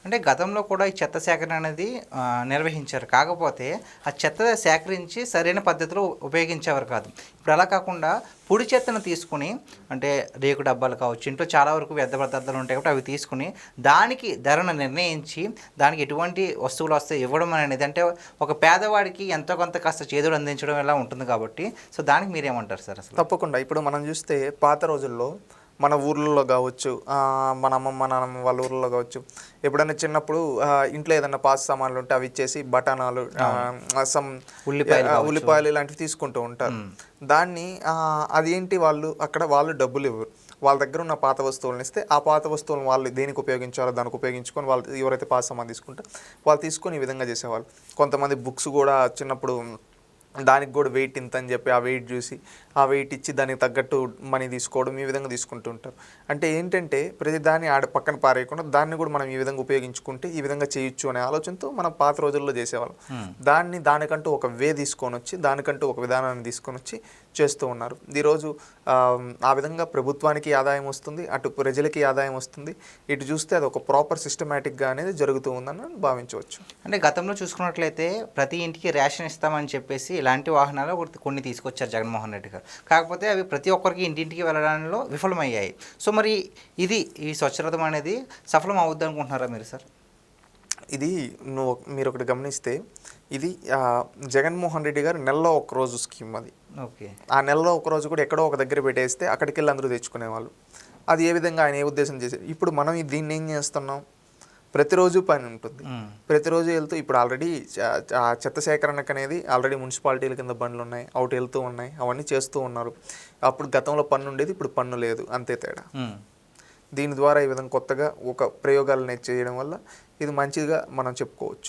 అంటే గతంలో కూడా ఈ చెత్త సేకరణ అనేది నిర్వహించారు. కాకపోతే ఆ చెత్త సేకరించి సరైన పద్ధతిలో ఉపయోగించేవారు కాదు. ఇప్పుడు అలా కాకుండా పొడి చెత్తను తీసుకొని అంటే రేకు డబ్బాలు కావచ్చు, ఇంట్లో చాలా వరకు వ్యర్థ పదార్థాలు ఉంటాయి కాబట్టి అవి తీసుకొని దానికి ధరను నిర్ణయించి దానికి ఎటువంటి వస్తువులు వస్తాయి ఇవ్వడం అనేది అంటే ఒక పేదవాడికి ఎంతో కొంత కాస్త చేదోడు అందించడం ఎలా ఉంటుంది కాబట్టి సో దానికి మీరేమంటారు సార్ అసలు? తప్పకుండా. ఇప్పుడు మనం చూస్తే పాత రోజుల్లో మన ఊర్లలో కావచ్చు, మన అమ్మమ్మ, నాన్నమ్మ వాళ్ళ ఊర్లలో కావచ్చు, ఎప్పుడైనా చిన్నప్పుడు ఇంట్లో ఏదైనా పాత సామాన్లు ఉంటే అవి ఇచ్చేసి బఠానాలు, సమ్ ఉల్లిపాయలు ఇలాంటివి తీసుకుంటూ ఉంటారు. దాన్ని అది ఏంటి వాళ్ళు అక్కడ వాళ్ళు డబ్బులు ఇవ్వరు. వాళ్ళ దగ్గర ఉన్న పాత వస్తువులను ఇస్తే ఆ పాత వస్తువులను వాళ్ళు దేనికి ఉపయోగించాలో దానికి ఉపయోగించుకొని వాళ్ళు ఎవరైతే పాత సామాన్ తీసుకుంటారో వాళ్ళు తీసుకొని ఈ విధంగా చేసేవాళ్ళు. కొంతమంది బుక్స్ కూడా చిన్నప్పుడు దానికి కూడా వెయిట్ ఇంత అని చెప్పి ఆ వెయిట్ చూసి ఆ వెయిట్ ఇచ్చి దానికి తగ్గట్టు మనీ తీసుకోవడం ఈ విధంగా తీసుకుంటూ ఉంటారు. అంటే ఏంటంటే ప్రతి దాన్ని ఆడ పక్కన పారేయకుండా దాన్ని కూడా మనం ఈ విధంగా ఉపయోగించుకుంటే ఈ విధంగా చేయొచ్చు అనే ఆలోచనతో మనం పాత రోజుల్లో చేసేవాళ్ళం. దానికంటూ ఒక వే తీసుకొని వచ్చి దానికంటూ ఒక విధానాన్ని తీసుకొని వచ్చి చేస్తూ ఉన్నారు. ఈరోజు ఆ విధంగా ప్రభుత్వానికి ఆదాయం వస్తుంది, అటు ప్రజలకి ఆదాయం వస్తుంది. ఇటు చూస్తే అది ఒక ప్రాపర్ సిస్టమేటిక్గా అనేది జరుగుతూ ఉందని భావించవచ్చు. అంటే గతంలో చూసుకున్నట్లయితే ప్రతి ఇంటికి రేషన్ ఇస్తామని చెప్పేసి ఇలాంటి వాహనాలు కొన్ని తీసుకొచ్చారు జగన్మోహన్ రెడ్డి గారు. కాకపోతే అవి ప్రతి ఒక్కరికి ఇంటింటికి వెళ్ళడంలో విఫలమయ్యాయి. సో మరి ఈ స్వచ్ఛరథం అనేది సఫలం అవుద్ది అనుకుంటున్నారా మీరు సార్? ఇది మీరు ఒకటి గమనిస్తే ఇది జగన్మోహన్ రెడ్డి గారు నెలలో ఒక్కరోజు స్కీమ్ అది. ఓకే. ఆ నెలలో ఒకరోజు కూడా ఎక్కడో ఒక దగ్గర పెట్టేస్తే అక్కడికి వెళ్ళి అందరూ తెచ్చుకునేవాళ్ళు. అది ఏ విధంగా ఆయన ఏ ఉద్దేశం చేశారు. ఇప్పుడు మనం దీన్ని ఏం చేస్తున్నాం, ప్రతిరోజు పని ఉంటుంది. ప్రతిరోజు వెళ్తూ ఇప్పుడు ఆల్రెడీ చెత్త సేకరణకు అనేది ఆల్రెడీ మున్సిపాలిటీల కింద బండ్లు ఉన్నాయి, అవుట్ వెళ్తూ ఉన్నాయి, అవన్నీ చేస్తూ ఉన్నారు. అప్పుడు గతంలో పన్ను ఉండేది, ఇప్పుడు పన్ను లేదు, అంతే తేడా. దీని ద్వారా ఈ విధంగా కొత్తగా ఒక ప్రయోగాలను చేయడం వల్ల ఇది మంచిగా మనం చెప్పుకోవచ్చు.